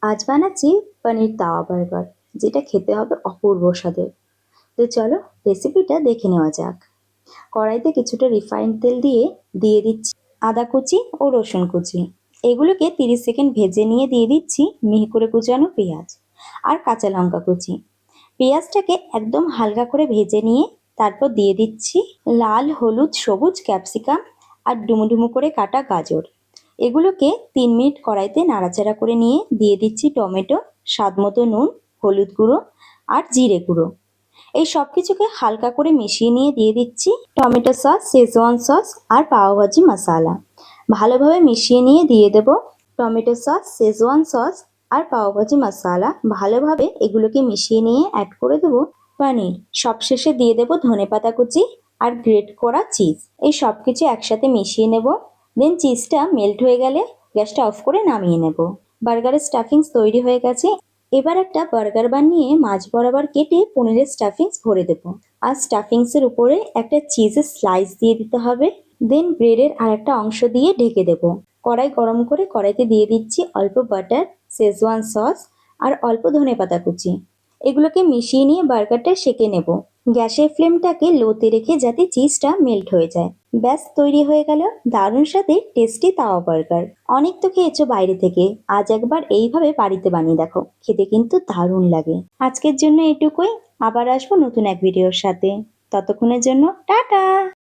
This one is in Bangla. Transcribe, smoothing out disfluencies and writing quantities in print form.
আজ বানাচ্ছি পনির তাওয়া বার্গার, যেটা খেতে হবে অপূর্ব স্বাদের। তো চলো রেসিপিটা দেখে নেওয়া যাক। কড়াইতে কিছুটা রিফাইন্ড তেল দিয়ে দিচ্ছি আদা কুচি ও রসুন কুচি। এগুলোকে 30 সেকেন্ড ভেজে নিয়ে দিয়ে দিচ্ছি মিহি করে কুচানো পেঁয়াজ আর কাঁচা লঙ্কা কুচি। পেঁয়াজটাকে একদম হালকা করে ভেজে নিয়ে তারপর দিয়ে দিচ্ছি লাল, হলুদ, সবুজ ক্যাপসিকাম আর ডুমো করে কাটা গাজর। এগুলোকে 3 মিনিট কড়াইতে নাড়াচাড়া করে নিয়ে দিয়ে দিচ্ছি টমেটো, স্বাদ মতো নুন, হলুদ গুঁড়ো আর জিরে গুঁড়ো। এই সব কিছুকে হালকা করে মিশিয়ে নিয়ে দিয়ে দিচ্ছি টমেটো সস, শেজওয়ান সস আর পাওভাজি মশলা। ভালোভাবে মিশিয়ে নিয়ে দিয়ে দেব টমেটো সস, শেজওয়ান সস আর পাওভাজি মশলা। ভালোভাবে এগুলোকে মিশিয়ে নিয়ে অ্যাড করে দেবো পনির। সবশেষে দিয়ে দেবো ধনেপাতা কুচি আর গ্রেট করা চিজ। এই সব কিছু একসাথে মিশিয়ে নেব। দেন চিজটা মেল্ট হয়ে গেলে গ্যাসটা অফ করে নামিয়ে নেব। বার্গারের স্টাফিংস তৈরি হয়ে গেছে। এবার একটা বার্গার বান নিয়ে মাঝ বরাবর কেটে পনিরের স্টাফিংস ভরে দেবো। আর স্টাফিংসের উপরে একটা চিজের স্লাইস দিয়ে দিতে হবে। দেন ব্রেডের আর একটা অংশ দিয়ে ঢেকে দেবো। কড়াই গরম করে কড়াইতে দিয়ে দিচ্ছি অল্প বাটার, শেজওয়ান সস আর অল্প ধনেপাতা কুচি। এগুলোকে মিশিয়ে নিয়ে বার্গারটা সেঁকে নেব, গ্যাসের ফ্লেমটাকে লোতে রেখে যাতে চিজটা মেল্ট হয়ে যায়। ব্যাস তৈরি হয়ে গেল দারুণ স্বাদে টেস্টি তাওয়া বার্গার। অনেক তো খেয়েছো বাইরে থেকে, আজ একবার এইভাবে বাড়িতে বানিয়ে দেখো, খেতে কিন্তু দারুণ লাগে। আজকের জন্য এটুকুই, আবার আসবো নতুন এক ভিডিওর সাথে। ততক্ষণের জন্য টাটা।